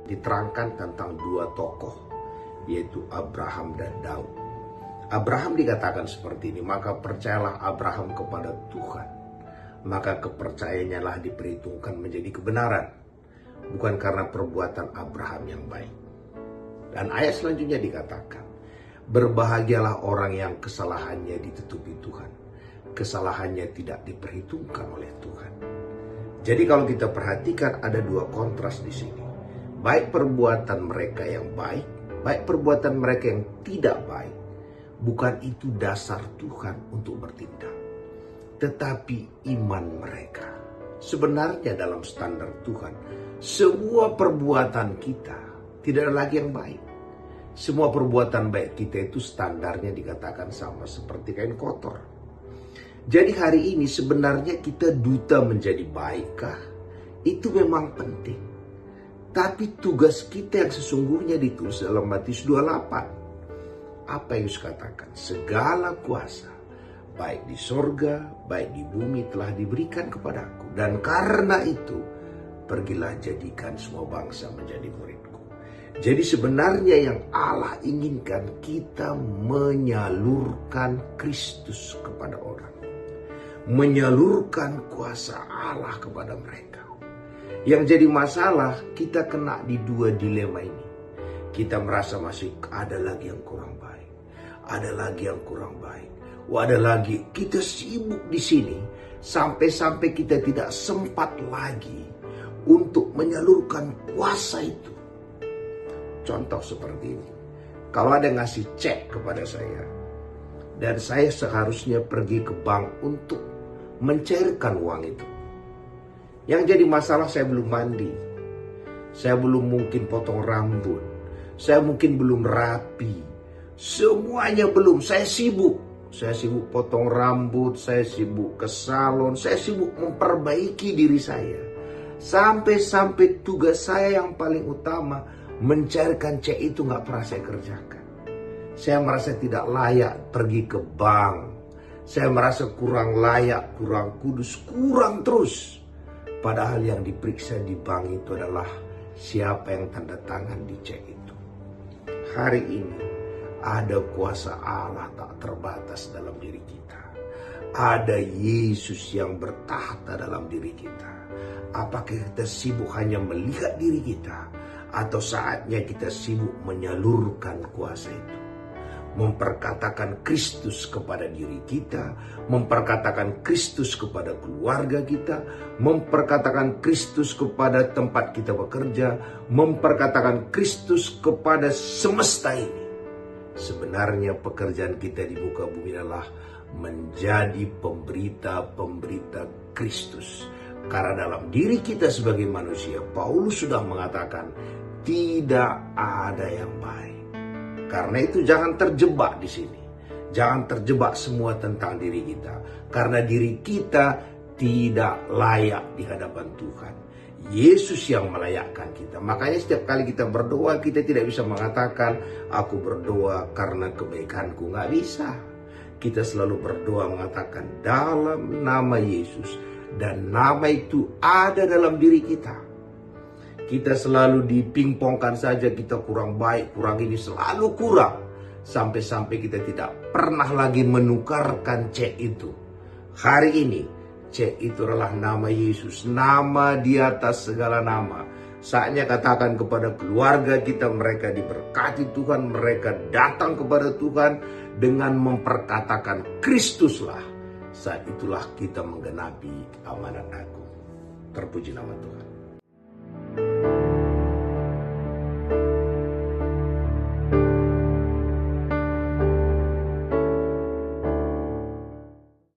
diterangkan tentang dua tokoh, yaitu Abraham dan Daud. Abraham dikatakan seperti ini, maka percayalah Abraham kepada Tuhan, maka kepercayaannya lah diperhitungkan menjadi kebenaran, bukan karena perbuatan Abraham yang baik. Dan ayat selanjutnya dikatakan, berbahagialah orang yang kesalahannya ditutupi Tuhan, kesalahannya tidak diperhitungkan oleh Tuhan. Jadi kalau kita perhatikan ada dua kontras di sini. Baik perbuatan mereka yang baik, baik perbuatan mereka yang tidak baik. Bukan itu dasar Tuhan untuk bertindak, tetapi iman mereka. Sebenarnya dalam standar Tuhan, semua perbuatan kita tidak ada lagi yang baik. Semua perbuatan baik kita itu standarnya dikatakan sama seperti kain kotor. Jadi hari ini sebenarnya kita duta menjadi baikkah? Itu memang penting. Tapi tugas kita yang sesungguhnya ditulis dalam Matius 28. Apa yang Yesus katakan? Segala kuasa, baik di sorga, baik di bumi telah diberikan kepadaku. Dan karena itu, pergilah jadikan semua bangsa menjadi muridku. Jadi sebenarnya yang Allah inginkan kita menyalurkan Kristus kepada orang. Menyalurkan kuasa Allah kepada mereka. Yang jadi masalah, kita kena di dua dilema ini. Kita merasa masih ada lagi yang kurang baik. Ada lagi yang kurang baik. Ada lagi. Kita sibuk di sini. Sampai-sampai kita tidak sempat lagi untuk menyalurkan kuasa itu. Contoh seperti ini. Kalau ada yang ngasih cek kepada saya, dan saya seharusnya pergi ke bank untuk mencairkan uang itu. Yang jadi masalah, saya belum mandi. Saya belum mungkin potong rambut. Saya mungkin belum rapi. Semuanya belum. Saya sibuk. Saya sibuk potong rambut. Saya sibuk ke salon. Saya sibuk memperbaiki diri saya. Sampai-sampai tugas saya yang paling utama, mencairkan cek itu gak pernah saya kerjakan. Saya merasa tidak layak pergi ke bank. Saya merasa kurang layak, kurang kudus, kurang terus. Padahal yang diperiksa di bank itu adalah siapa yang tanda tangan di cek itu. Hari ini ada kuasa Allah tak terbatas dalam diri kita. Ada Yesus yang bertahta dalam diri kita. Apakah kita sibuk hanya melihat diri kita, atau saatnya kita sibuk menyalurkan kuasa itu? Memperkatakan Kristus kepada diri kita, memperkatakan Kristus kepada keluarga kita, memperkatakan Kristus kepada tempat kita bekerja, memperkatakan Kristus kepada semesta ini. Sebenarnya pekerjaan kita di muka bumi adalah menjadi pemberita-pemberita Kristus. Karena dalam diri kita sebagai manusia, Paulus sudah mengatakan tidak ada yang baik. Karena itu jangan terjebak di sini. Jangan terjebak semua tentang diri kita. Karena diri kita tidak layak di hadapan Tuhan. Yesus yang melayakkan kita. Makanya setiap kali kita berdoa, kita tidak bisa mengatakan, aku berdoa karena kebaikanku. Nggak bisa. Kita selalu berdoa mengatakan dalam nama Yesus. Dan nama itu ada dalam diri kita. Kita selalu dipingpongkan saja, kita kurang baik, kurang ini, selalu kurang. Sampai-sampai kita tidak pernah lagi menukarkan cek itu. Hari ini, cek itu adalah nama Yesus. Nama di atas segala nama. Saatnya katakan kepada keluarga kita, mereka diberkati Tuhan, mereka datang kepada Tuhan dengan memperkatakan Kristuslah. Saat itulah kita menggenapi amanat Aku. Terpuji nama Tuhan.